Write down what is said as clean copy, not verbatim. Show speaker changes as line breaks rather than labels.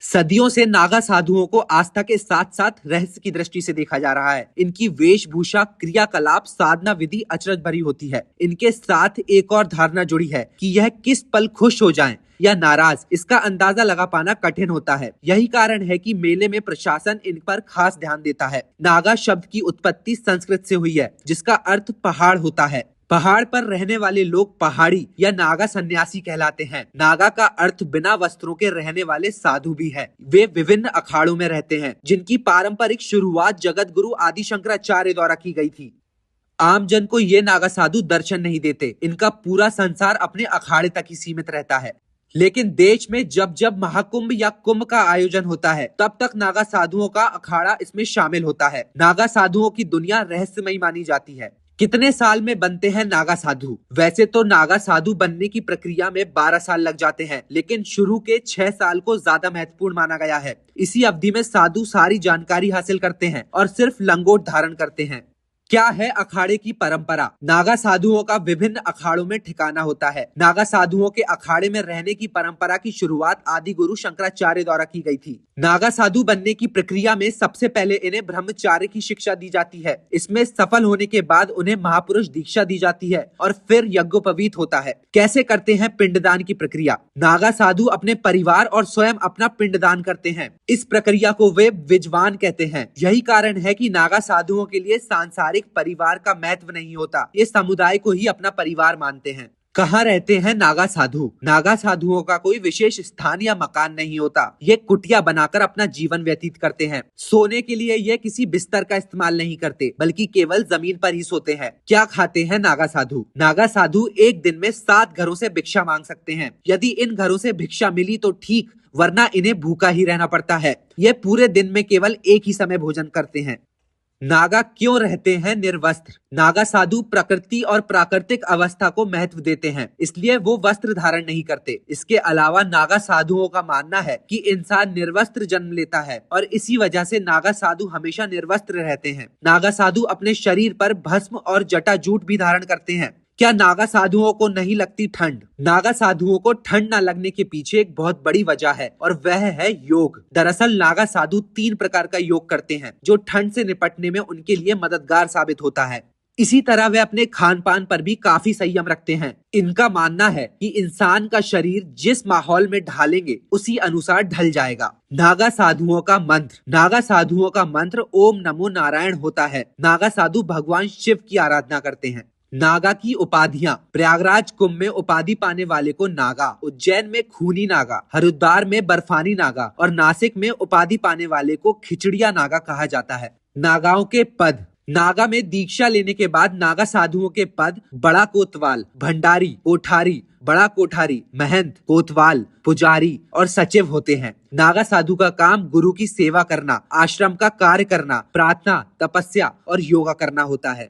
सदियों से नागा साधुओं को आस्था के साथ साथ रहस्य की दृष्टि से देखा जा रहा है। इनकी वेशभूषा, क्रियाकलाप, साधना विधि अचरज भरी होती है। इनके साथ एक और धारणा जुड़ी है कि यह किस पल खुश हो जाएं या नाराज, इसका अंदाजा लगा पाना कठिन होता है। यही कारण है कि मेले में प्रशासन इन पर खास ध्यान देता है। नागा शब्द की उत्पत्ति संस्कृत से हुई है, जिसका अर्थ पहाड़ होता है। पहाड़ पर रहने वाले लोग पहाड़ी या नागा सन्यासी कहलाते हैं। नागा का अर्थ बिना वस्त्रों के रहने वाले साधु भी है। वे विभिन्न अखाड़ों में रहते हैं, जिनकी पारंपरिक शुरुआत जगत गुरु आदि शंकराचार्य द्वारा की गई थी। आम जन को ये नागा साधु दर्शन नहीं देते। इनका पूरा संसार अपने अखाड़े तक ही सीमित रहता है। लेकिन देश में जब जब महाकुंभ या कुंभ का आयोजन होता है, तब तक नागा साधुओं का अखाड़ा इसमें शामिल होता है। नागा साधुओं की दुनिया रहस्यमयी मानी जाती है। कितने साल में बनते हैं नागा साधु? वैसे तो नागा साधु बनने की प्रक्रिया में 12 साल लग जाते हैं, लेकिन शुरू के 6 साल को ज्यादा महत्वपूर्ण माना गया है। इसी अवधि में साधु सारी जानकारी हासिल करते हैं और सिर्फ लंगोट धारण करते हैं। क्या है अखाड़े की परंपरा? नागा साधुओं का विभिन्न अखाड़ों में ठिकाना होता है। नागा साधुओं के अखाड़े में रहने की परंपरा की शुरुआत आदि गुरु शंकराचार्य द्वारा की गई थी। नागा साधु बनने की प्रक्रिया में सबसे पहले इन्हें ब्रह्मचार्य की शिक्षा दी जाती है। इसमें सफल होने के बाद उन्हें महापुरुष दीक्षा दी जाती है और फिर यज्ञोपवीत होता है। कैसे करते हैं पिंडदान की प्रक्रिया? नागा साधु अपने परिवार और स्वयं अपना पिंडदान करते हैं। इस प्रक्रिया को वे विजवान कहते हैं। यही कारण है कि नागा साधुओं के लिए सांसारिक परिवार का महत्व नहीं होता। ये समुदाय को ही अपना परिवार मानते हैं। कहाँ रहते हैं नागा साधु? नागा साधुओं का कोई विशेष स्थान या मकान नहीं होता। ये कुटिया बनाकर अपना जीवन व्यतीत करते हैं। सोने के लिए ये किसी बिस्तर का इस्तेमाल नहीं करते, बल्कि केवल जमीन पर ही सोते हैं। क्या खाते हैं नागा साधु? नागा साधु एक दिन में 7 घरों से भिक्षा मांग सकते हैं। यदि इन घरों से भिक्षा मिली तो ठीक, वरना इन्हें भूखा ही रहना पड़ता है। ये पूरे दिन में केवल एक ही समय भोजन करते हैं। नागा क्यों रहते हैं निर्वस्त्र? नागा साधु प्रकृति और प्राकृतिक अवस्था को महत्व देते हैं, इसलिए वो वस्त्र धारण नहीं करते। इसके अलावा नागा साधुओं का मानना है कि इंसान निर्वस्त्र जन्म लेता है और इसी वजह से नागा साधु हमेशा निर्वस्त्र रहते हैं। नागा साधु अपने शरीर पर भस्म और जटाजूट भी धारण करते हैं। क्या नागा साधुओं को नहीं लगती ठंड? नागा साधुओं को ठंड न लगने के पीछे एक बहुत बड़ी वजह है और वह है योग। दरअसल नागा साधु 3 प्रकार का योग करते हैं, जो ठंड से निपटने में उनके लिए मददगार साबित होता है। इसी तरह वे अपने खान पान पर भी काफी संयम रखते हैं। इनका मानना है कि इंसान का शरीर जिस माहौल में ढालेंगे उसी अनुसार ढल जाएगा। नागा साधुओं का मंत्र। नागा साधुओं का मंत्र ओम नमो नारायण होता है। नागा साधु भगवान शिव की आराधना करते हैं। नागा की उपाधियां। प्रयागराज कुंभ में उपाधि पाने वाले को नागा, उज्जैन में खूनी नागा, हरिद्वार में बर्फानी नागा और नासिक में उपाधि पाने वाले को खिचड़िया नागा कहा जाता है। नागाओं के पद। नागा में दीक्षा लेने के बाद नागा साधुओं के पद बड़ा कोतवाल, भंडारी, कोठारी, बड़ा कोठारी, महंत, कोतवाल, पुजारी और सचिव होते हैं। नागा साधु का काम गुरु की सेवा करना, आश्रम का कार्य करना, प्रार्थना, तपस्या और योगा करना होता है।